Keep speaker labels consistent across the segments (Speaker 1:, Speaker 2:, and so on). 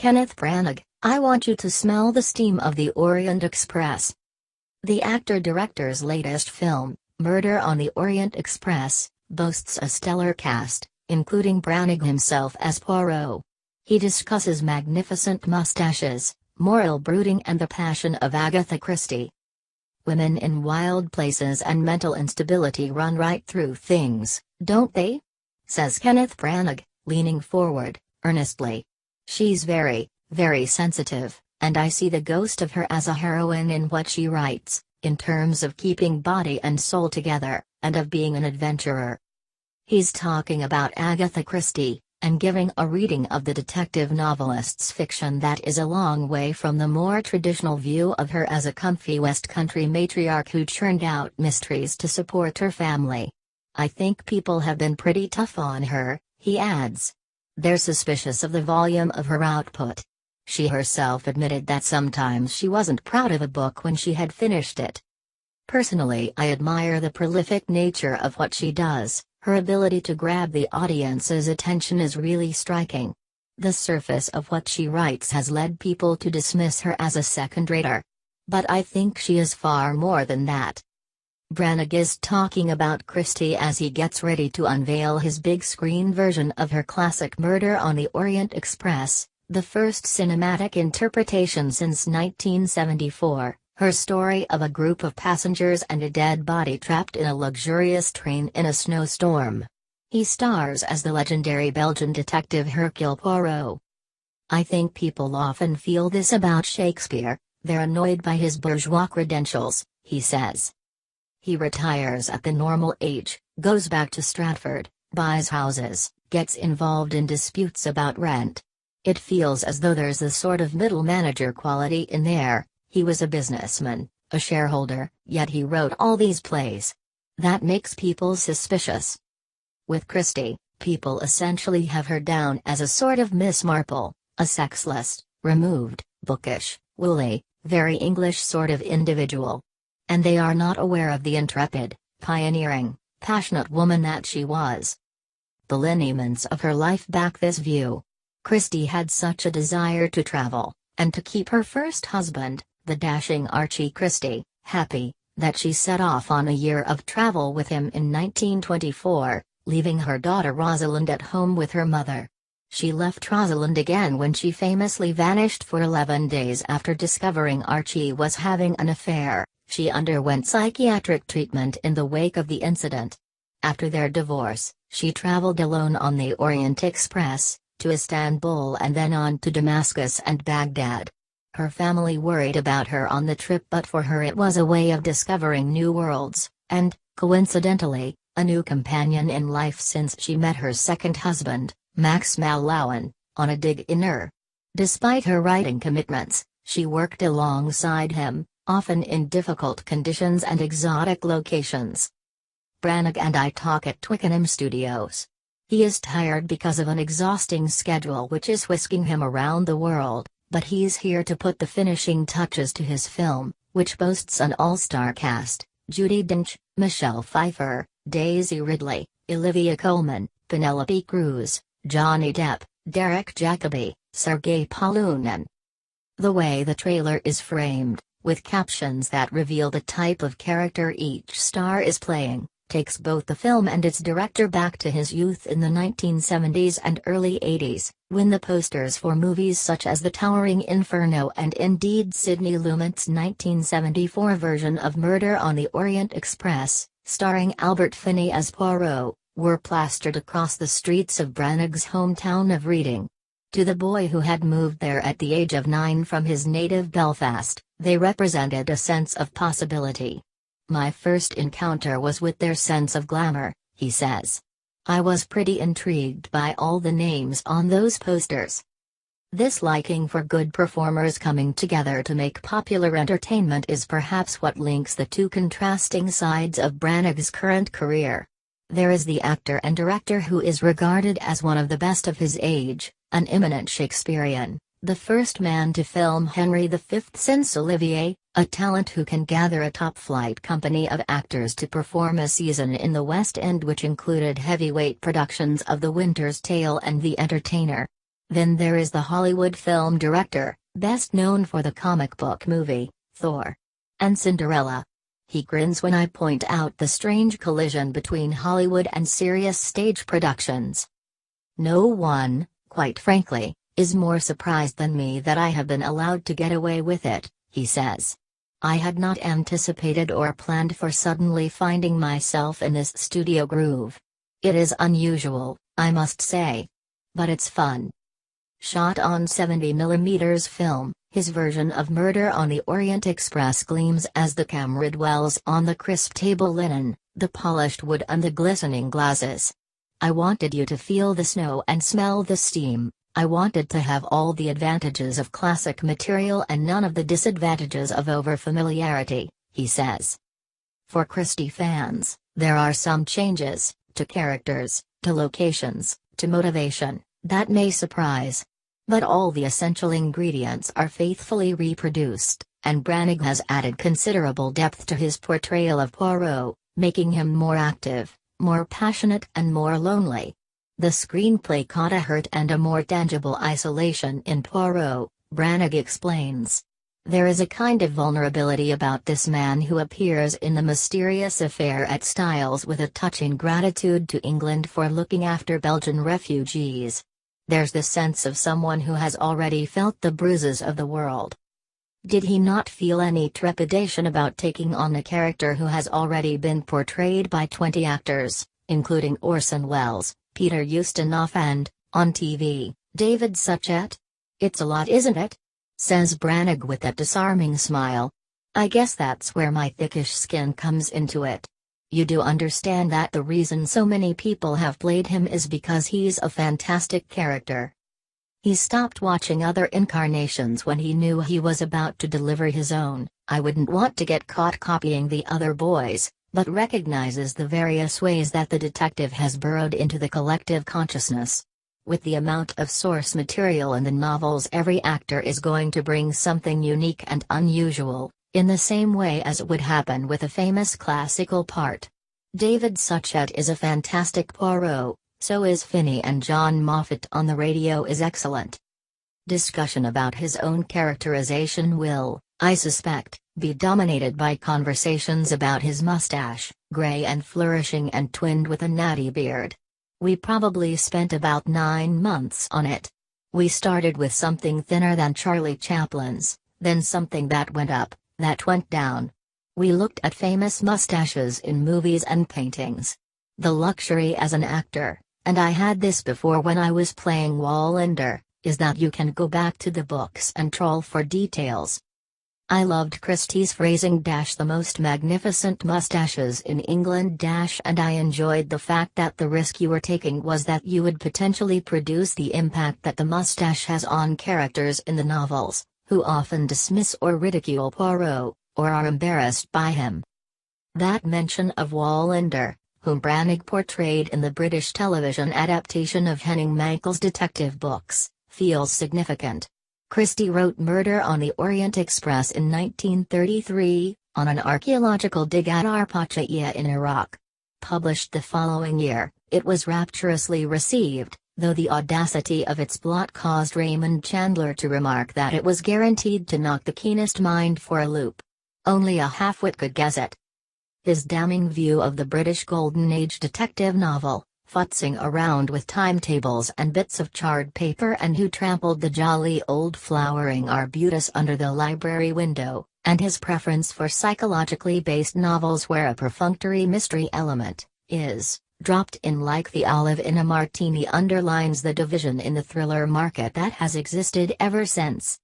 Speaker 1: Kenneth Branagh, I want you to smell the steam of the Orient Express. The actor-director's latest film, Murder on the Orient Express, boasts a stellar cast, including Branagh himself as Poirot. He discusses magnificent moustaches, moral brooding and the passion of Agatha Christie. Women in wild places and mental instability run right through things, don't they? Says Kenneth Branagh, leaning forward, earnestly. She's very, very sensitive, and I see the ghost of her as a heroine in what she writes, in terms of keeping body and soul together, and of being an adventurer. He's talking about Agatha Christie, and giving a reading of the detective novelist's fiction that is a long way from the more traditional view of her as a comfy West Country matriarch who churned out mysteries to support her family. I think people have been pretty tough on her, he adds. They're suspicious of the volume of her output. She herself admitted that sometimes she wasn't proud of a book when she had finished it. Personally, I admire the prolific nature of what she does. Her ability to grab the audience's attention is really striking. The surface of what she writes has led people to dismiss her as a second-rater. But I think she is far more than that. Branagh is talking about Christie as he gets ready to unveil his big-screen version of her classic Murder on the Orient Express, the first cinematic interpretation since 1974, her story of a group of passengers and a dead body trapped in a luxurious train in a snowstorm. He stars as the legendary Belgian detective Hercule Poirot. I think people often feel this about Shakespeare, they're annoyed by his bourgeois credentials, he says. He retires at the normal age, goes back to Stratford, buys houses, gets involved in disputes about rent. It feels as though there's a sort of middle manager quality in there. He was a businessman, a shareholder, yet he wrote all these plays. That makes people suspicious. With Christie, people essentially have her down as a sort of Miss Marple, a sexless, removed, bookish, woolly, very English sort of individual. And they are not aware of the intrepid, pioneering, passionate woman that she was. The lineaments of her life back this view. Christie had such a desire to travel, and to keep her first husband, the dashing Archie Christie, happy, that she set off on a year of travel with him in 1924, leaving her daughter Rosalind at home with her mother. She left Rosalind again when she famously vanished for 11 days after discovering Archie was having an affair. She underwent psychiatric treatment in the wake of the incident. After their divorce, she traveled alone on the Orient Express, to Istanbul and then on to Damascus and Baghdad. Her family worried about her on the trip, but for her it was a way of discovering new worlds, and, coincidentally, a new companion in life since she met her second husband, Max Mallowan, on a dig in Ur. Despite her writing commitments, she worked alongside him, often in difficult conditions and exotic locations. Branagh and I talk at Twickenham Studios. He is tired because of an exhausting schedule which is whisking him around the world, but he's here to put the finishing touches to his film, which boasts an all-star cast: Judi Dench, Michelle Pfeiffer, Daisy Ridley, Olivia Colman, Penelope Cruz, Johnny Depp, Derek Jacobi, Sergei Polunin. The way the trailer is framed, with captions that reveal the type of character each star is playing, takes both the film and its director back to his youth in the 1970s and early 80s, when the posters for movies such as The Towering Inferno and indeed Sidney Lumet's 1974 version of Murder on the Orient Express, starring Albert Finney as Poirot, were plastered across the streets of Branagh's hometown of Reading. To the boy who had moved there at the age of 9 from his native Belfast, they represented a sense of possibility. My first encounter was with their sense of glamour, he says. I was pretty intrigued by all the names on those posters. This liking for good performers coming together to make popular entertainment is perhaps what links the two contrasting sides of Branagh's current career. There is the actor and director who is regarded as one of the best of his age, an eminent Shakespearean, the first man to film Henry V since Olivier, a talent who can gather a top-flight company of actors to perform a season in the West End which included heavyweight productions of The Winter's Tale and The Entertainer. Then there is the Hollywood film director, best known for the comic book movie, Thor. And Cinderella. He grins when I point out the strange collision between Hollywood and serious stage productions. No one, quite frankly, is more surprised than me that I have been allowed to get away with it, he says. I had not anticipated or planned for suddenly finding myself in this studio groove. It is unusual, I must say. But it's fun. Shot on 70mm film, his version of Murder on the Orient Express gleams as the camera dwells on the crisp table linen, the polished wood and the glistening glasses. I wanted you to feel the snow and smell the steam. I wanted to have all the advantages of classic material and none of the disadvantages of overfamiliarity, he says. For Christie fans, there are some changes, to characters, to locations, to motivation, that may surprise. But all the essential ingredients are faithfully reproduced, and Branagh has added considerable depth to his portrayal of Poirot, making him more active, more passionate and more lonely. The screenplay caught a hurt and a more tangible isolation in Poirot, Branagh explains. There is a kind of vulnerability about this man who appears in the mysterious affair at Styles with a touching gratitude to England for looking after Belgian refugees. There's the sense of someone who has already felt the bruises of the world. Did he not feel any trepidation about taking on a character who has already been portrayed by 20 actors, including Orson Welles, Peter Ustinov and, on TV, David Suchet? It's a lot, isn't it? Says Branagh with that disarming smile. I guess that's where my thickish skin comes into it. You do understand that the reason so many people have played him is because he's a fantastic character. He stopped watching other incarnations when he knew he was about to deliver his own. I wouldn't want to get caught copying the other boys, but recognizes the various ways that the detective has burrowed into the collective consciousness. With the amount of source material in the novels, every actor is going to bring something unique and unusual, in the same way as it would happen with a famous classical part. David Suchet is a fantastic Poirot, so is Finney, and John Moffat on the radio is excellent. Discussion about his own characterization will, I suspect, be dominated by conversations about his mustache, grey and flourishing and twinned with a natty beard. We probably spent about 9 months on it. We started with something thinner than Charlie Chaplin's, then something that went up, that went down. We looked at famous mustaches in movies and paintings. The luxury as an actor, and I had this before when I was playing Wallander, is that you can go back to the books and trawl for details. I loved Christie's phrasing "the most magnificent mustaches in England" and I enjoyed the fact that the risk you were taking was that you would potentially produce the impact that the mustache has on characters in the novels, who often dismiss or ridicule Poirot, or are embarrassed by him. That mention of Wallander, whom Branagh portrayed in the British television adaptation of Henning Mankell's detective books, feels significant. Christie wrote Murder on the Orient Express in 1933, on an archaeological dig at Arpachaya in Iraq. Published the following year, it was rapturously received, though the audacity of its plot caused Raymond Chandler to remark that it was guaranteed to knock the keenest mind for a loop. Only a half-wit could guess it. His damning view of the British Golden Age detective novel, futzing around with timetables and bits of charred paper and who trampled the jolly old flowering arbutus under the library window, and his preference for psychologically based novels where a perfunctory mystery element is dropped in like the olive in a martini underlines the division in the thriller market that has existed ever since.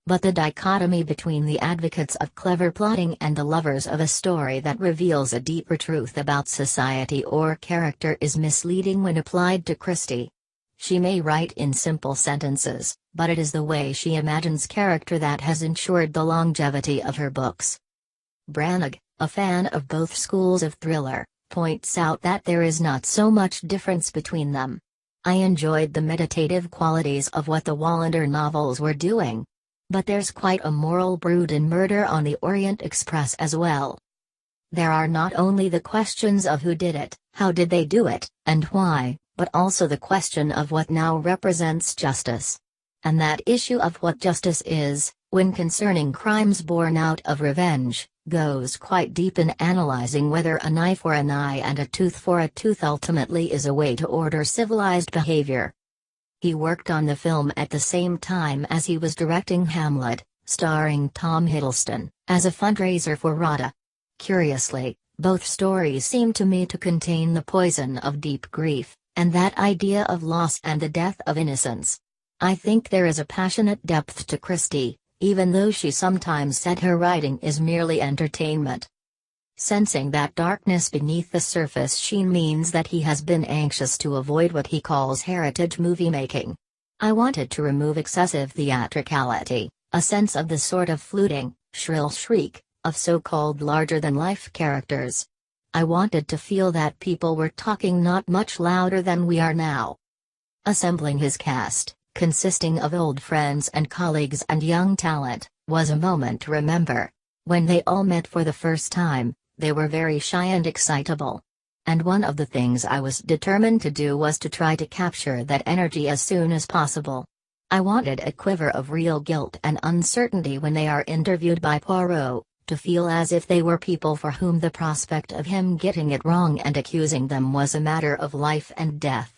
Speaker 1: But the dichotomy between the advocates of clever plotting and the lovers of a story that reveals a deeper truth about society or character is misleading when applied to Christie. She may write in simple sentences, but it is the way she imagines character that has ensured the longevity of her books. Branagh, a fan of both schools of thriller, points out that there is not so much difference between them. I enjoyed the meditative qualities of what the Wallander novels were doing. But there's quite a moral brood in Murder on the Orient Express as well. There are not only the questions of who did it, how did they do it, and why, but also the question of what now represents justice. And that issue of what justice is, when concerning crimes born out of revenge, goes quite deep in analyzing whether an eye for an eye and a tooth for a tooth ultimately is a way to order civilized behavior. He worked on the film at the same time as he was directing Hamlet, starring Tom Hiddleston, as a fundraiser for RADA. Curiously, both stories seem to me to contain the poison of deep grief, and that idea of loss and the death of innocence. I think there is a passionate depth to Christie, even though she sometimes said her writing is merely entertainment. Sensing that darkness beneath the surface sheen means that he has been anxious to avoid what he calls heritage movie making. I wanted to remove excessive theatricality, a sense of the sort of fluting, shrill shriek, of so-called larger-than-life characters. I wanted to feel that people were talking not much louder than we are now. Assembling his cast, consisting of old friends and colleagues and young talent, was a moment to remember. When they all met for the first time, they were very shy and excitable. And one of the things I was determined to do was to try to capture that energy as soon as possible. I wanted a quiver of real guilt and uncertainty when they are interviewed by Poirot, to feel as if they were people for whom the prospect of him getting it wrong and accusing them was a matter of life and death.